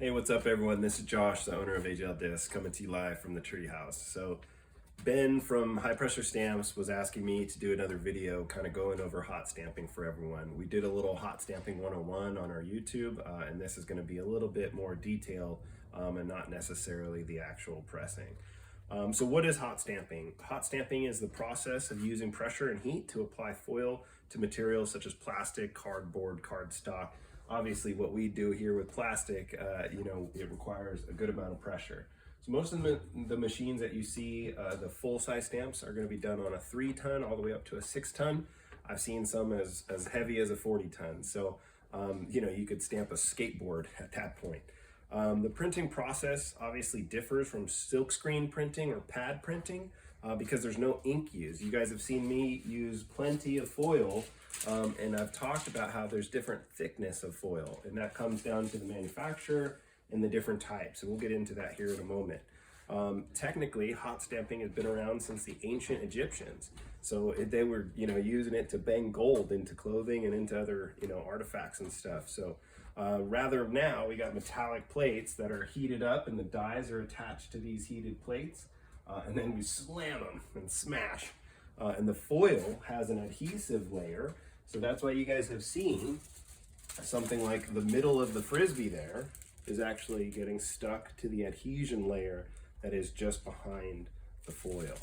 Hey, what's up everyone? This is Josh, the owner of AGL Disc, coming to you live from the treehouse. So Ben from High Pressure Stamps was asking me to do another video kind of going over hot stamping for everyone. We did a little hot stamping 101 on our YouTube, and this is going to be a little bit more detailed and not necessarily the actual pressing. So what is hot stamping? Hot stamping is the process of using pressure and heat to apply foil to materials such as plastic, cardboard, cardstock. Obviously what we do here with plastic, it requires a good amount of pressure. So most of the machines that you see, the full-size stamps are going to be done on a 3-ton all the way up to a 6-ton. I've seen some as heavy as a 40-ton. So, you could stamp a skateboard at that point. The printing process obviously differs from silkscreen printing or pad printing because there's no ink used. You guys have seen me use plenty of foil, and I've talked about how there's different thickness of foil, and that comes down to the manufacturer and the different types, and we'll get into that here in a moment. Technically, hot stamping has been around since the ancient Egyptians. So they were, using it to bang gold into clothing and into other, artifacts and stuff. So rather now we got metallic plates that are heated up, and the dies are attached to these heated plates, and then we slam them and smash. And the foil has an adhesive layer. So that's why you guys have seen something like the middle of the Frisbee there is actually getting stuck to the adhesion layer that is just behind the foil.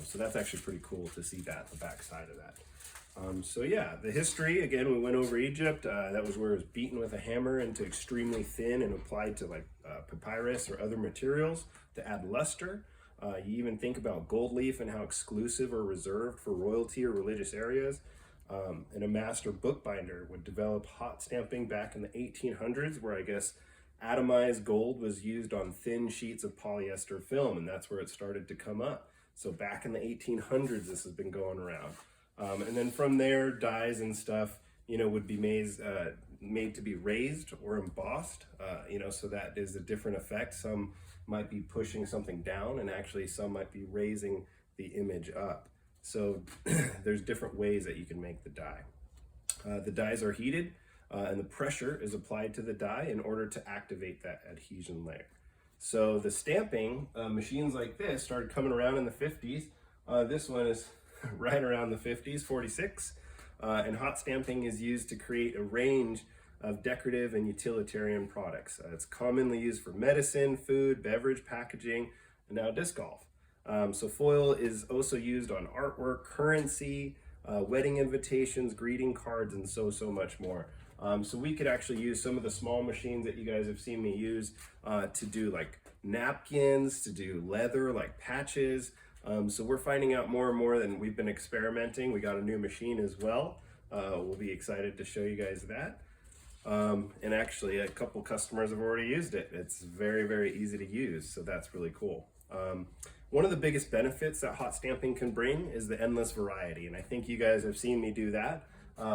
So that's actually pretty cool to see that, the back side of that. So yeah, the history, again, we went over Egypt. That was where it was beaten with a hammer into extremely thin and applied to like papyrus or other materials to add luster. You even think about gold leaf and how exclusive or reserved for royalty or religious areas. And a master bookbinder would develop hot stamping back in the 1800s, where I guess atomized gold was used on thin sheets of polyester film, and that's where it started to come up. So back in the 1800s, this has been going around. And then from there, dies and stuff, would be made to be raised or embossed, so that is a different effect. Some might be pushing something down, and actually some might be raising the image up. So there's different ways that you can make the die. The dies are heated, and the pressure is applied to the die in order to activate that adhesion layer. So the stamping, machines like this started coming around in the 50s. This one is right around the 50s, 46. And hot stamping is used to create a range of decorative and utilitarian products. It's commonly used for medicine, food, beverage, packaging, and now disc golf. So foil is also used on artwork, currency, wedding invitations, greeting cards, and so much more. So we could actually use some of the small machines that you guys have seen me use to do like napkins, to do leather, like patches. So we're finding out more and more, and we've been experimenting. We got a new machine as well. We'll be excited to show you guys that. And actually a couple customers have already used it. It's very easy to use, so that's really cool. One of the biggest benefits that hot stamping can bring is the endless variety, and I think you guys have seen me do that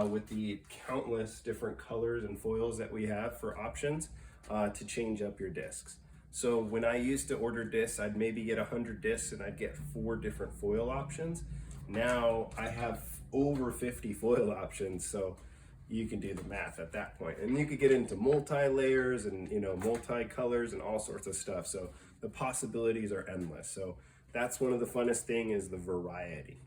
with the countless different colors and foils that we have for options to change up your discs. So when I used to order discs, I'd maybe get 100 discs and I'd get 4 different foil options. Now I have over 50 foil options, so you can do the math at that point. And you could get into multi-layers and multi-colors and all sorts of stuff. So the possibilities are endless. So that's one of the funnest things, is the variety.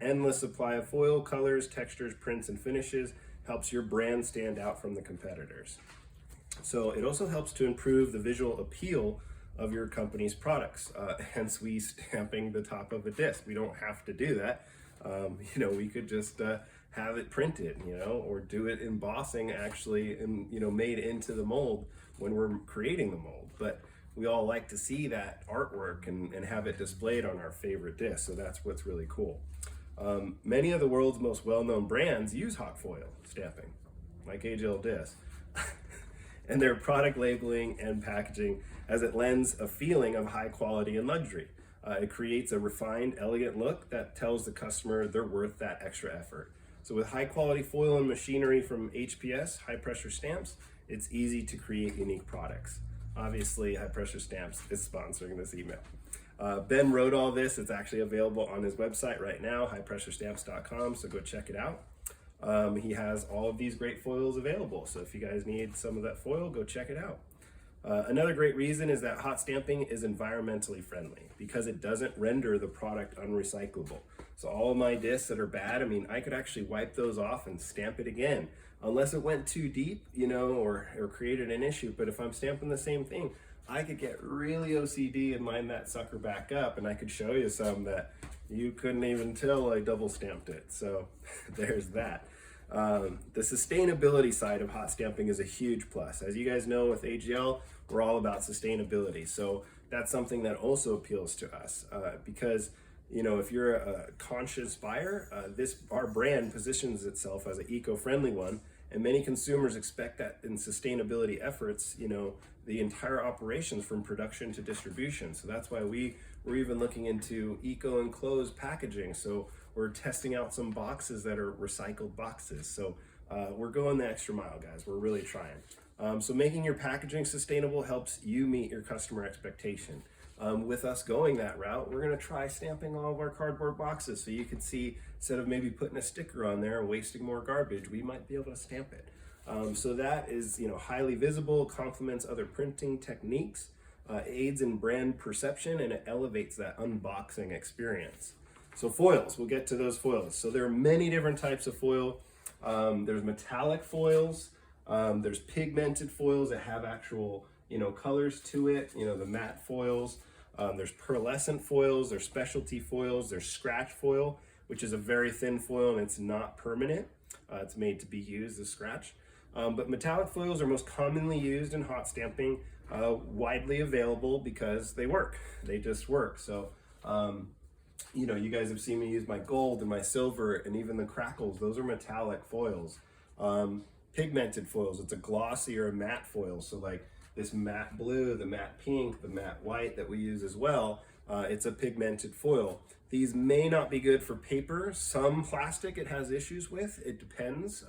Endless supply of foil, colors, textures, prints, and finishes helps your brand stand out from the competitors. So it also helps to improve the visual appeal of your company's products, hence we stamping the top of a disc. We don't have to do that. We could just have it printed, or do it embossing actually, made into the mold when we're creating the mold. But we all like to see that artwork and have it displayed on our favorite disc, so that's what's really cool. Many of the world's most well-known brands use hot foil stamping, like AGL Disc, and their product labeling and packaging, as it lends a feeling of high quality and luxury. It creates a refined, elegant look that tells the customer they're worth that extra effort. So with high quality foil and machinery from HPS, High Pressure Stamps, it's easy to create unique products. Obviously, High Pressure Stamps is sponsoring this email. Ben wrote all this. It's actually available on his website right now, highpressurestamps.com, so go check it out. He has all of these great foils available, so if you guys need some of that foil, go check it out. Another great reason is that hot stamping is environmentally friendly because it doesn't render the product unrecyclable. So all of my discs that are bad, I mean, I could actually wipe those off and stamp it again, unless it went too deep, you know, or created an issue. But if I'm stamping the same thing, I could get really OCD and line that sucker back up, and I could show you some that you couldn't even tell I double stamped it. So there's that. The sustainability side of hot stamping is a huge plus. As you guys know, with AGL, we're all about sustainability. So that's something that also appeals to us because, you know, if you're a conscious buyer, our brand positions itself as an eco-friendly one, and many consumers expect that in sustainability efforts, you know, the entire operations from production to distribution. So that's why we're even looking into eco-enclosed packaging. So we're testing out some boxes that are recycled boxes. So we're going the extra mile, guys. We're really trying. So making your packaging sustainable helps you meet your customer expectation. With us going that route, we're gonna try stamping all of our cardboard boxes so you can see, instead of maybe putting a sticker on there and wasting more garbage, we might be able to stamp it. So that is, you know, highly visible, complements other printing techniques, aids in brand perception, and it elevates that unboxing experience. So foils, we'll get to those foils. So there are many different types of foil. There's metallic foils, there's pigmented foils that have actual, you know, colors to it, you know, the matte foils. There's pearlescent foils, there's specialty foils, there's scratch foil, which is a very thin foil and it's not permanent. It's made to be used as scratch. But metallic foils are most commonly used in hot stamping, widely available because they work. They just work. So, you know, you guys have seen me use my gold and my silver and even the crackles. Those are metallic foils. Pigmented foils, it's a glossy or a matte foil. So like this matte blue, the matte pink, the matte white that we use as well, it's a pigmented foil. These may not be good for paper. Some plastic it has issues with. It depends.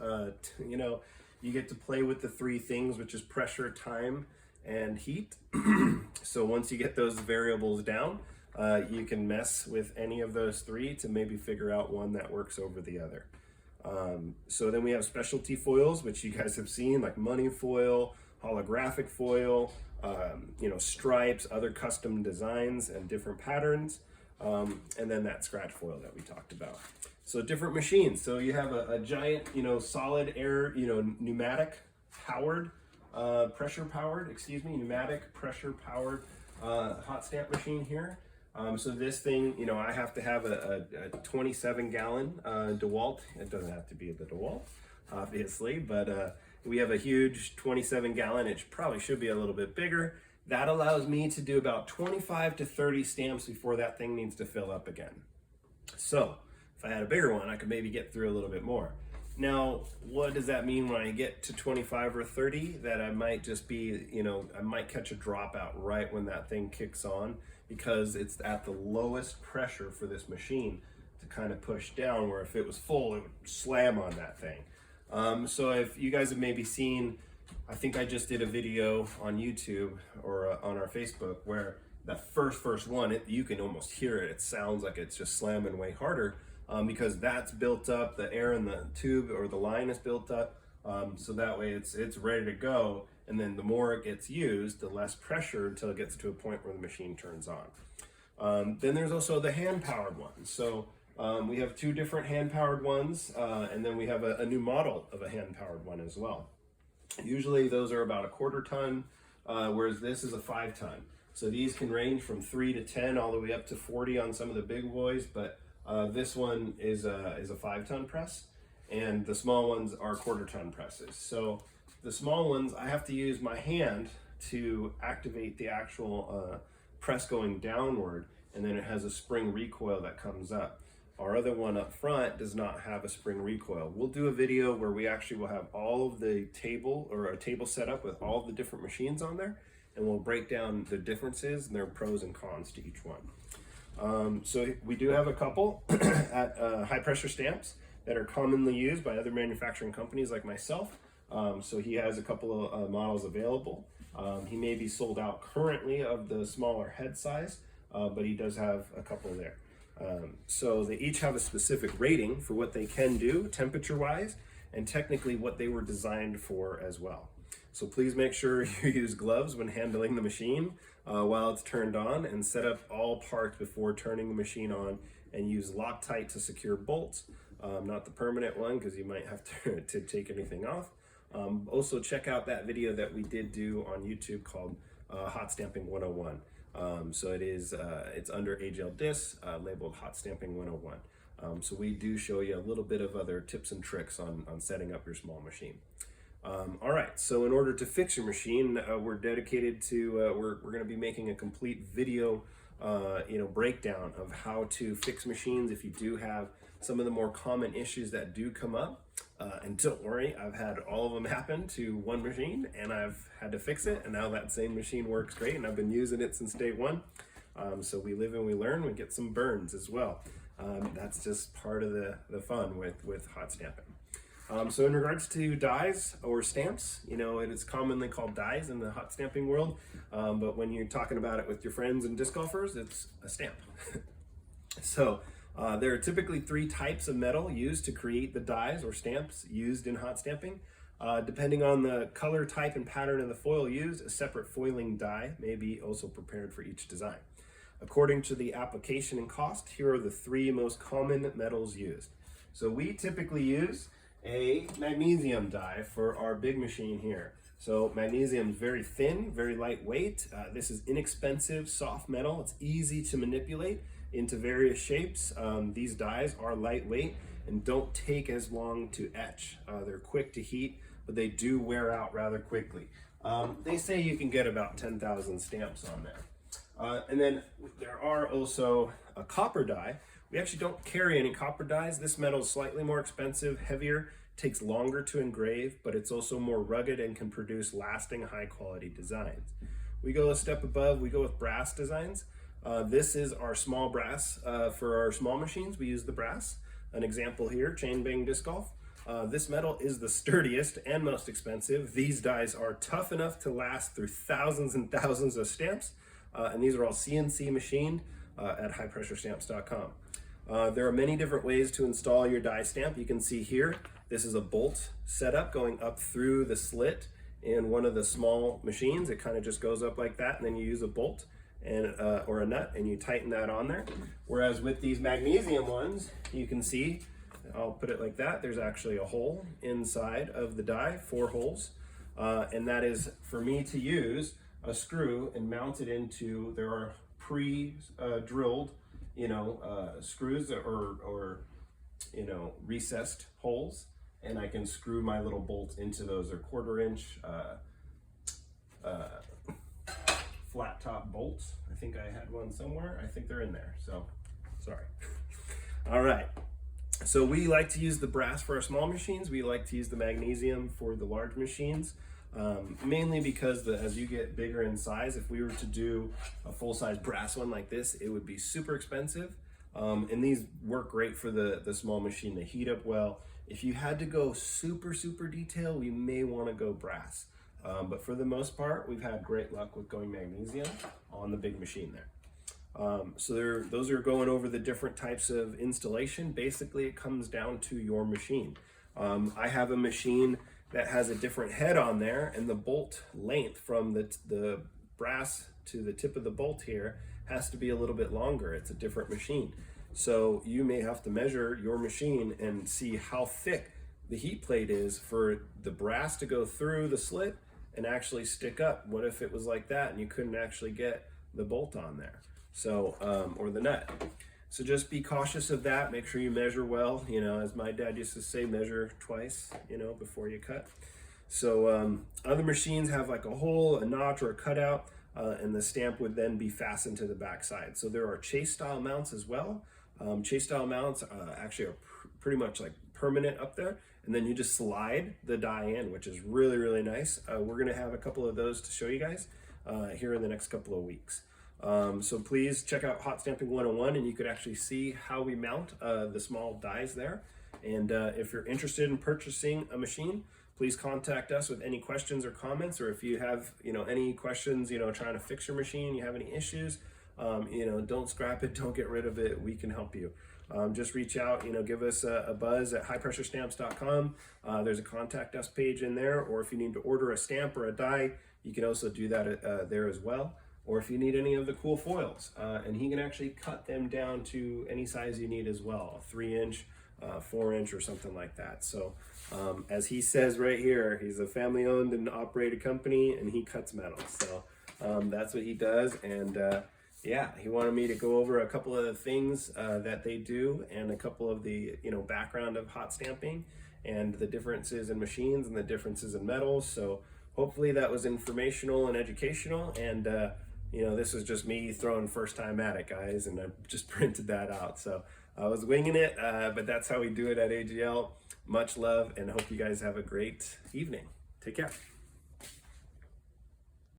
You know, you get to play with the three things, which is pressure, time, and heat. So once you get those variables down, you can mess with any of those three to maybe figure out one that works over the other. So then we have specialty foils, which you guys have seen, like money foil, holographic foil, you know, stripes, other custom designs and different patterns, and then that scratch foil that we talked about. So different machines. So you have a giant, you know, solid air, you know, pneumatic powered, pneumatic pressure powered hot stamp machine here. So this thing, you know, I have to have a 27 gallon DeWalt. It doesn't have to be the DeWalt, obviously, but we have a huge 27 gallon. It probably should be a little bit bigger. That allows me to do about 25 to 30 stamps before that thing needs to fill up again. So if I had a bigger one, I could maybe get through a little bit more. Now, what does that mean when I get to 25 or 30? That I might just be, you know, I might catch a dropout right when that thing kicks on, because it's at the lowest pressure for this machine to kind of push down, where if it was full, it would slam on that thing. So if you guys have maybe seen, I think I just did a video on YouTube or on our Facebook where that first one, you can almost hear it. It sounds like it's just slamming way harder because that's built up, the air in the tube or the line is built up. So that way it's ready to go. And then the more it gets used, the less pressure until it gets to a point where the machine turns on. Then there's also the hand-powered ones. So we have two different hand-powered ones, and then we have a new model of a hand-powered one as well. Usually those are about a 1/4 ton, whereas this is a 5 ton. So these can range from 3 to 10 all the way up to 40 on some of the big boys, but this one is a 5 ton press, and the small ones are 1/4 ton presses. So the small ones, I have to use my hand to activate the actual press going downward, and then it has a spring recoil that comes up. Our other one up front does not have a spring recoil. We'll do a video where we actually will have all of the table, or a table set up with all of the different machines on there, and we'll break down the differences and their pros and cons to each one. So we do have a couple at high pressure stamps that are commonly used by other manufacturing companies like myself. So he has a couple of models available. He may be sold out currently of the smaller head size, but he does have a couple there. So they each have a specific rating for what they can do temperature wise, and technically what they were designed for as well. So please make sure you use gloves when handling the machine while it's turned on, and set up all parts before turning the machine on, and use Loctite to secure bolts, not the permanent one because you might have to take anything off. Also check out that video that we did do on YouTube called Hotstamping 101. So it's under AGL discs, labeled Hotstamping 101. So we do show you a little bit of other tips and tricks on setting up your small machine. All right, so in order to fix your machine, we're dedicated to, we're going to be making a complete video breakdown of how to fix machines if you do have some of the more common issues that do come up. And don't worry, I've had all of them happen to one machine, and I've had to fix it, and now that same machine works great, and I've been using it since day one. So we live and we learn. We get some burns as well. That's just part of the fun with hot stamping. So in regards to dies or stamps, it is commonly called dies in the hot stamping world, but when you're talking about it with your friends and disc golfers, it's a stamp. So there are typically 3 types of metal used to create the dies or stamps used in hot stamping. Depending on the color, type, and pattern of the foil used, a separate foiling die may be also prepared for each design. According to the application and cost, here are the 3 most common metals used. So we typically use a magnesium die for our big machine here. So magnesium is very thin, very lightweight. This is inexpensive, soft metal. It's easy to manipulate into various shapes. These dies are lightweight and don't take as long to etch. They're quick to heat, but they do wear out rather quickly. They say you can get about 10,000 stamps on there. And then there are also a copper die. We actually don't carry any copper dies. This metal is slightly more expensive, heavier, takes longer to engrave, but it's also more rugged and can produce lasting high quality designs. We go a step above, we go with brass designs. This is our small brass. For our small machines, we use the brass. An example here, chain bang disc golf. This metal is the sturdiest and most expensive. These dies are tough enough to last through thousands and thousands of stamps. And these are all CNC machined at highpressurestamps.com. There are many different ways to install your die stamp. You can see here, this is a bolt setup going up through the slit in one of the small machines. It kind of just goes up like that, and then you use a bolt and or a nut, and you tighten that on there. Whereas with these magnesium ones, you can see, I'll put it like that, there's actually a hole inside of the die, 4 holes, and that is for me to use a screw and mount it into, there are pre-drilled screws or recessed holes, and I can screw my little bolt into those. They're 1/4 inch flat top bolts. I think I had one somewhere. I think they're in there, so sorry. All right, so we like to use the brass for our small machines. We like to use the magnesium for the large machines, mainly because as you get bigger in size, if we were to do a full-size brass one like this, it would be super expensive. And these work great for the small machine. They heat up well. If you had to go super detailed, we may want to go brass. But for the most part, we've had great luck with going magnesium on the big machine there. So those are going over the different types of installation. Basically, it comes down to your machine. I have a machine that has a different head on there, and the bolt length from the brass to the tip of the bolt here has to be a little bit longer. It's a different machine. So you may have to measure your machine and see how thick the heat plate is for the brass to go through the slit and actually stick up. What if it was like that and you couldn't actually get the bolt on there? So, or the nut. So just be cautious of that. Make sure you measure well. As my dad used to say, measure twice, before you cut. So other machines have like a hole, a notch, or a cutout, and the stamp would then be fastened to the back side. So there are chase style mounts as well. Chase style mounts actually are pretty much like permanent up there, and then you just slide the die in, which is really nice. We're gonna have a couple of those to show you guys here in the next couple of weeks. So please check out Hot Stamping 101, and you could actually see how we mount the small dies there. And if you're interested in purchasing a machine, please contact us with any questions or comments, or if you have any questions, trying to fix your machine, you have any issues, don't scrap it, don't get rid of it, we can help you. just reach out, give us a buzz at highpressurestamps.com. There's a contact us page in there, or if you need to order a stamp or a die, you can also do that there as well. Or if you need any of the cool foils, and he can actually cut them down to any size you need as well, 3-inch, 4-inch, or something like that. So as he says right here, he's a family owned and operated company, and he cuts metal. So that's what he does. And yeah, he wanted me to go over a couple of the things that they do, and a couple of the background of hot stamping and the differences in machines and the differences in metals. So hopefully that was informational and educational, and this is just me throwing first time at it, guys, and I just printed that out. So I was winging it, but that's how we do it at AGL. Much love, and hope you guys have a great evening. Take care.